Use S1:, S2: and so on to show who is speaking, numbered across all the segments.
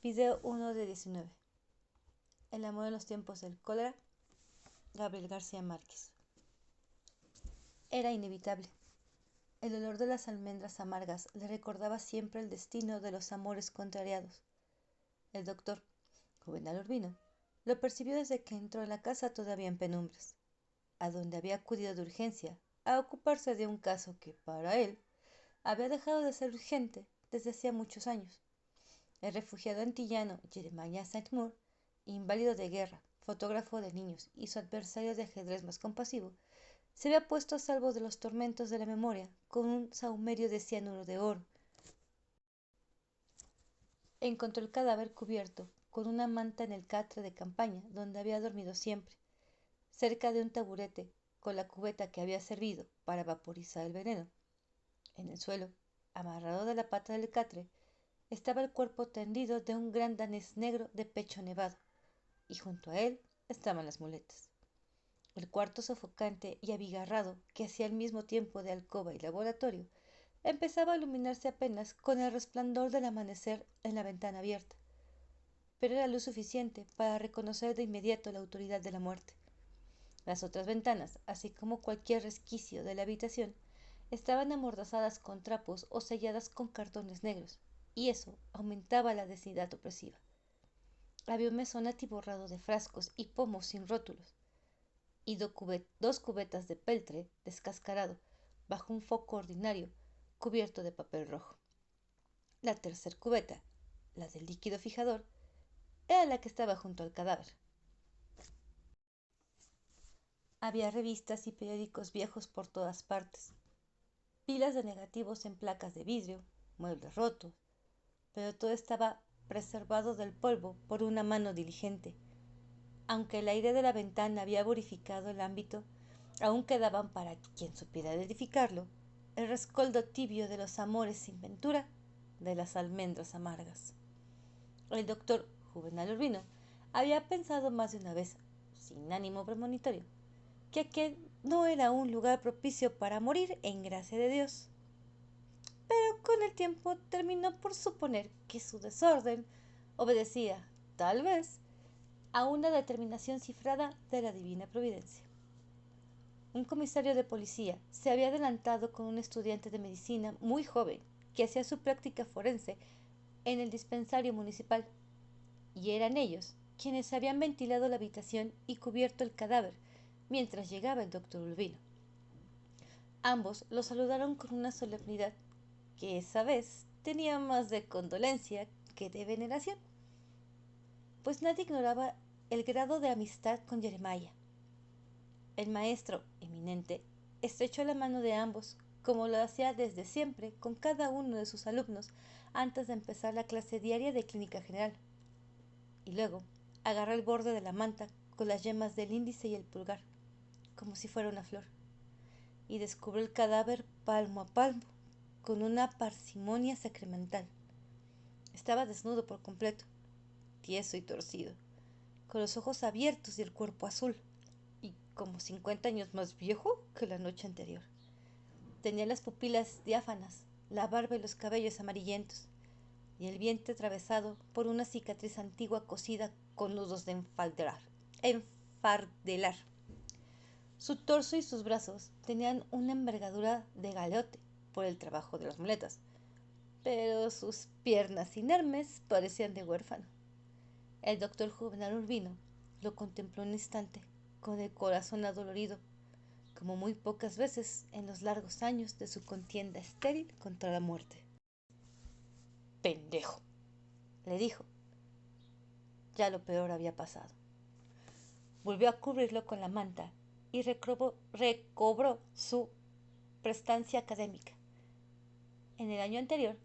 S1: Video 1 de 19. El amor en los tiempos del cólera. Gabriel García Márquez. Era inevitable. El olor de las almendras amargas le recordaba siempre el destino de los amores contrariados. El doctor, Juvenal Urbino, lo percibió desde que entró en la casa todavía en penumbras, a donde había acudido de urgencia a ocuparse de un caso que, para él, había dejado de ser urgente desde hacía muchos años. El refugiado antillano Jeremiah Saint-Moore, inválido de guerra, fotógrafo de niños y su adversario de ajedrez más compasivo, se había puesto a salvo de los tormentos de la memoria con un sahumerio de cianuro de oro. Encontró el cadáver cubierto con una manta en el catre de campaña donde había dormido siempre, cerca de un taburete con la cubeta que había servido para vaporizar el veneno. En el suelo, amarrado de la pata del catre, estaba el cuerpo tendido de un gran danés negro de pecho nevado, y junto a él estaban las muletas. El cuarto sofocante y abigarrado, que hacía al mismo tiempo de alcoba y laboratorio, empezaba a iluminarse apenas con el resplandor del amanecer en la ventana abierta, pero era luz suficiente para reconocer de inmediato la autoridad de la muerte. Las otras ventanas, así como cualquier resquicio de la habitación, estaban amordazadas con trapos o selladas con cartones negros, y eso aumentaba la densidad opresiva. Había un mesón atiborrado de frascos y pomos sin rótulos, y dos cubetas de peltre descascarado bajo un foco ordinario cubierto de papel rojo. La tercer cubeta, la del líquido fijador, era la que estaba junto al cadáver. Había revistas y periódicos viejos por todas partes, pilas de negativos en placas de vidrio, muebles rotos, pero todo estaba preservado del polvo por una mano diligente. Aunque el aire de la ventana había purificado el ámbito, aún quedaban para quien supiera edificarlo el rescoldo tibio de los amores sin ventura, de las almendras amargas. El doctor Juvenal Urbino había pensado más de una vez, sin ánimo premonitorio, que aquel no era un lugar propicio para morir en gracia de Dios. Pero con el tiempo terminó por suponer que su desorden obedecía, tal vez, a una determinación cifrada de la divina providencia. Un comisario de policía se había adelantado con un estudiante de medicina muy joven que hacía su práctica forense en el dispensario municipal, y eran ellos quienes habían ventilado la habitación y cubierto el cadáver mientras llegaba el doctor Urbino. Ambos lo saludaron con una solemnidad que esa vez tenía más de condolencia que de veneración, pues nadie ignoraba el grado de amistad con Jeremiah. El maestro eminente estrechó la mano de ambos, como lo hacía desde siempre con cada uno de sus alumnos antes de empezar la clase diaria de clínica general, y luego agarró el borde de la manta con las yemas del índice y el pulgar, como si fuera una flor, y descubrió el cadáver palmo a palmo, con una parsimonia sacramental. Estaba desnudo por completo, tieso y torcido, con los ojos abiertos y el cuerpo azul, y como 50 años más viejo que la noche anterior. Tenía las pupilas diáfanas, la barba y los cabellos amarillentos, y el vientre atravesado por una cicatriz antigua cosida con nudos de enfardelar. Su torso y sus brazos tenían una envergadura de galeote por el trabajo de las muletas, pero sus piernas inermes parecían de huérfano. El doctor Juvenal Urbino lo contempló un instante con el corazón adolorido, como muy pocas veces en los largos años de su contienda estéril contra la muerte. «Pendejo», le dijo. Ya lo peor había pasado. Volvió a cubrirlo con la manta y recobró su prestancia académica. En el año anterior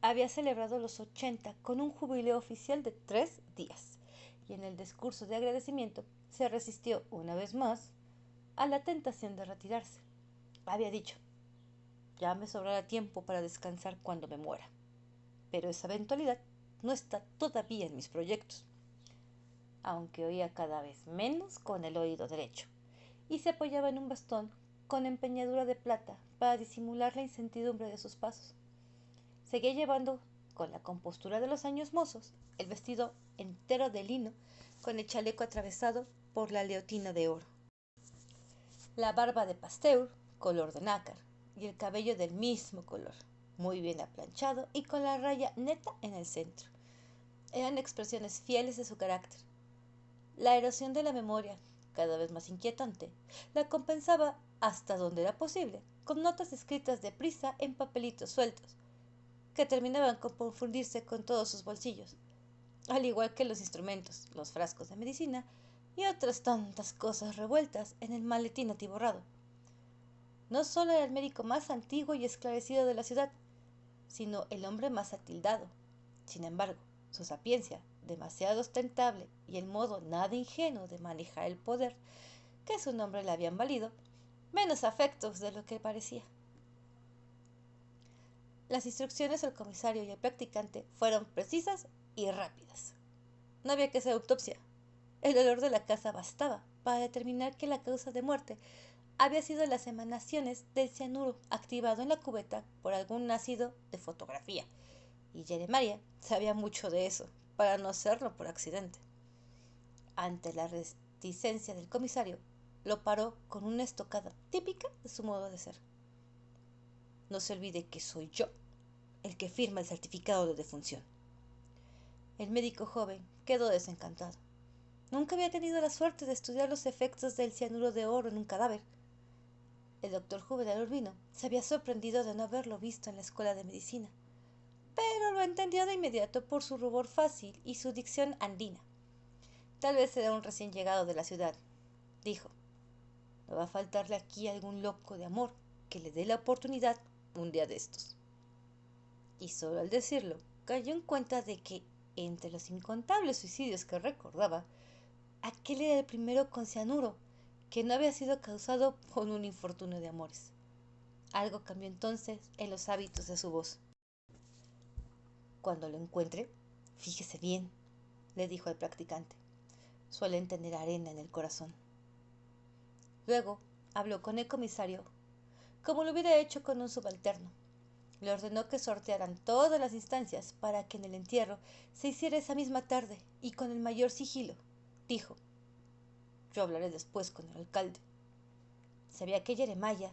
S1: había celebrado los 80 con un jubileo oficial de 3 días, y en el discurso de agradecimiento se resistió una vez más a la tentación de retirarse. Había dicho: ya me sobrará tiempo para descansar cuando me muera, pero esa eventualidad no está todavía en mis proyectos. Aunque oía cada vez menos con el oído derecho, y se apoyaba en un bastón con empeñadura de plata para disimular la incertidumbre de sus pasos. Seguía llevando con la compostura de los años mozos, el vestido entero de lino, con el chaleco atravesado por la leotina de oro, la barba de Pasteur, color de nácar, y el cabello del mismo color, muy bien aplanchado y con la raya neta en el centro. Eran expresiones fieles de su carácter. La erosión de la memoria, cada vez más inquietante, la compensaba hasta donde era posible, con notas escritas deprisa en papelitos sueltos, que terminaban por confundirse con todos sus bolsillos, al igual que los instrumentos, los frascos de medicina y otras tantas cosas revueltas en el maletín atiborrado. No solo era el médico más antiguo y esclarecido de la ciudad, sino el hombre más atildado. Sin embargo, su sapiencia, demasiado ostentable, y el modo nada ingenuo de manejar el poder que su nombre le habían valido, menos afectos de lo que parecía. Las instrucciones al comisario y al practicante fueron precisas y rápidas. No había que hacer autopsia. El olor de la casa bastaba para determinar que la causa de muerte había sido las emanaciones del cianuro activado en la cubeta por algún ácido de fotografía, y Jeremiah sabía mucho de eso, para no hacerlo por accidente. Ante la reticencia del comisario, lo paró con una estocada típica de su modo de ser. No se olvide que soy yo el que firma el certificado de defunción. El médico joven quedó desencantado. Nunca había tenido la suerte de estudiar los efectos del cianuro de oro en un cadáver. El doctor Juvenal Urbino se había sorprendido de no haberlo visto en la escuela de medicina, pero lo entendió de inmediato por su rubor fácil y su dicción andina. Tal vez era un recién llegado de la ciudad, dijo. No va a faltarle aquí algún loco de amor que le dé la oportunidad un día de estos. Y solo al decirlo, cayó en cuenta de que, entre los incontables suicidios que recordaba, aquel era el primero con cianuro, que no había sido causado por un infortunio de amores. Algo cambió entonces en los hábitos de su voz. Cuando lo encuentre, fíjese bien, le dijo al practicante. Suelen tener arena en el corazón. Luego habló con el comisario, como lo hubiera hecho con un subalterno. Le ordenó que sortearan todas las instancias para que en el entierro se hiciera esa misma tarde y con el mayor sigilo. Dijo, yo hablaré después con el alcalde. Sabía que Jeremiah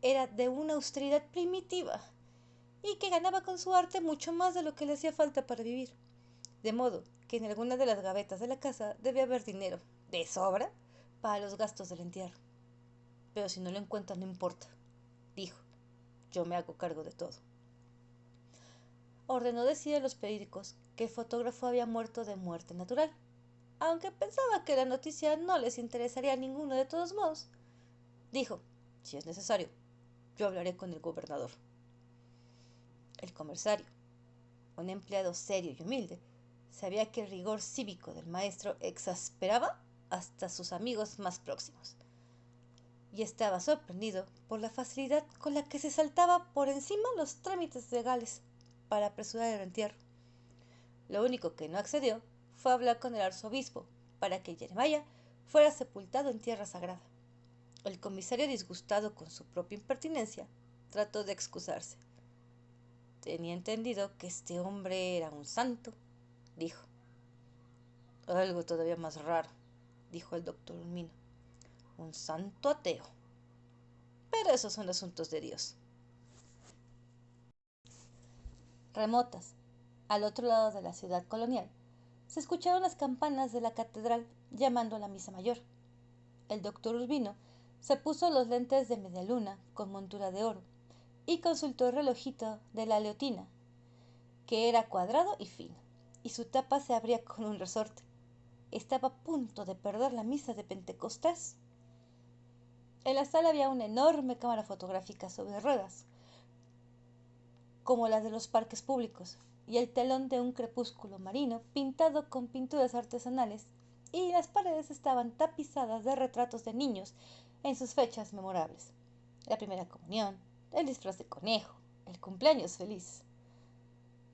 S1: era de una austeridad primitiva y que ganaba con su arte mucho más de lo que le hacía falta para vivir. De modo que en alguna de las gavetas de la casa debe haber dinero, de sobra, para los gastos del entierro. Pero si no lo encuentran, no importa, dijo. Yo me hago cargo de todo. Ordenó decir a los periódicos que el fotógrafo había muerto de muerte natural, aunque pensaba que la noticia no les interesaría a ninguno de todos modos. Dijo, si es necesario, yo hablaré con el gobernador. El comisario, un empleado serio y humilde, sabía que el rigor cívico del maestro exasperaba hasta sus amigos más próximos, y estaba sorprendido por la facilidad con la que se saltaba por encima los trámites legales para apresurar el entierro. Lo único que no accedió fue hablar con el arzobispo para que Jeremiah fuera sepultado en tierra sagrada. El comisario, disgustado con su propia impertinencia, trató de excusarse. Tenía entendido que este hombre era un santo, dijo. Algo todavía más raro, dijo el doctor Ulmino. Un santo ateo. Pero esos son asuntos de Dios. Remotas, al otro lado de la ciudad colonial, se escucharon las campanas de la catedral llamando a la misa mayor. El doctor Urbino se puso los lentes de media luna con montura de oro y consultó el relojito de la leotina, que era cuadrado y fino, y su tapa se abría con un resorte. Estaba a punto de perder la misa de Pentecostés. En la sala había una enorme cámara fotográfica sobre ruedas, como las de los parques públicos, y el telón de un crepúsculo marino pintado con pinturas artesanales, y las paredes estaban tapizadas de retratos de niños en sus fechas memorables. La primera comunión, el disfraz de conejo, el cumpleaños feliz.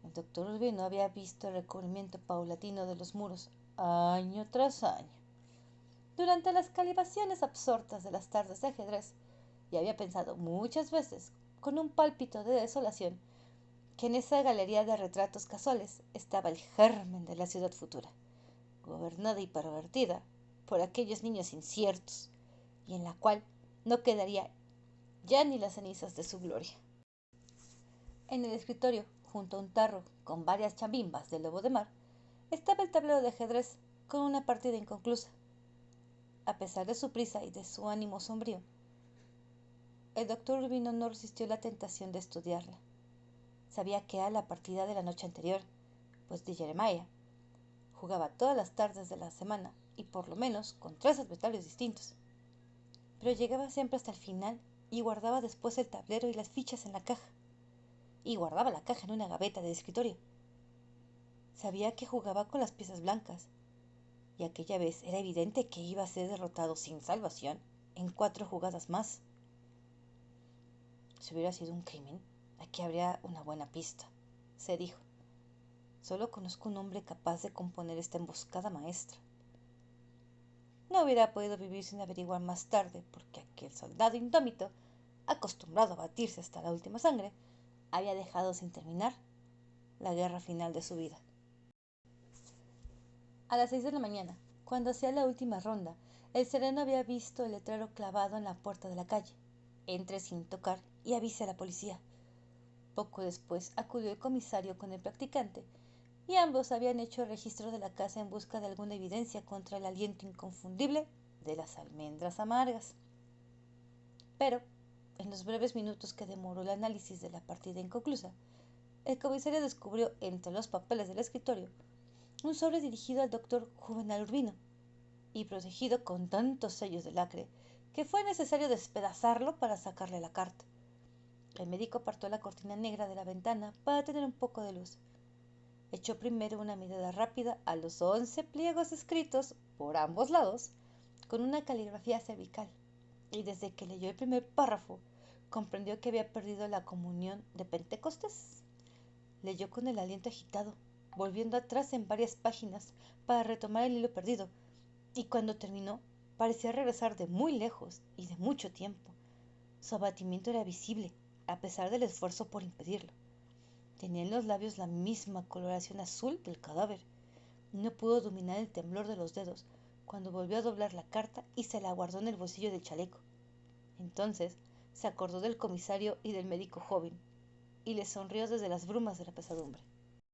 S1: El doctor Urbino había visto el recubrimiento paulatino de los muros año tras año, durante las calibraciones absortas de las tardes de ajedrez, y había pensado muchas veces, con un pálpito de desolación, que en esa galería de retratos casuales estaba el germen de la ciudad futura, gobernada y pervertida por aquellos niños inciertos, y en la cual no quedaría ya ni las cenizas de su gloria. En el escritorio, junto a un tarro con varias chambimbas de lobo de mar, estaba el tablero de ajedrez con una partida inconclusa. A pesar de su prisa y de su ánimo sombrío, el doctor Urbino no resistió la tentación de estudiarla. Sabía que era la partida de la noche anterior, pues de Jeremiah jugaba todas las tardes de la semana y por lo menos con 3 adversarios distintos. Pero llegaba siempre hasta el final y guardaba después el tablero y las fichas en la caja. Y guardaba la caja en una gaveta del escritorio. Sabía que jugaba con las piezas blancas, y aquella vez era evidente que iba a ser derrotado sin salvación en 4 jugadas más. Si hubiera sido un crimen, aquí habría una buena pista, se dijo. Solo conozco un hombre capaz de componer esta emboscada maestra. No hubiera podido vivir sin averiguar más tarde, porque aquel soldado indómito, acostumbrado a batirse hasta la última sangre, había dejado sin terminar la guerra final de su vida. A las 6 de la mañana, cuando hacía la última ronda, el sereno había visto el letrero clavado en la puerta de la calle. Entre sin tocar y avise a la policía. Poco después acudió el comisario con el practicante, y ambos habían hecho registro de la casa en busca de alguna evidencia contra el aliento inconfundible de las almendras amargas. Pero, en los breves minutos que demoró el análisis de la partida inconclusa, el comisario descubrió entre los papeles del escritorio un sobre dirigido al doctor Juvenal Urbino y protegido con tantos sellos de lacre que fue necesario despedazarlo para sacarle la carta. El médico apartó la cortina negra de la ventana para tener un poco de luz. Echó primero una mirada rápida a los 11 pliegos escritos por ambos lados con una caligrafía cervical, y desde que leyó el primer párrafo comprendió que había perdido la comunión de Pentecostés. Leyó con el aliento agitado, volviendo atrás en varias páginas para retomar el hilo perdido, y cuando terminó parecía regresar de muy lejos y de mucho tiempo. Su abatimiento era visible, a pesar del esfuerzo por impedirlo. Tenía en los labios la misma coloración azul del cadáver. No pudo dominar el temblor de los dedos cuando volvió a doblar la carta y se la guardó en el bolsillo del chaleco. Entonces se acordó del comisario y del médico joven, y le sonrió desde las brumas de la pesadumbre.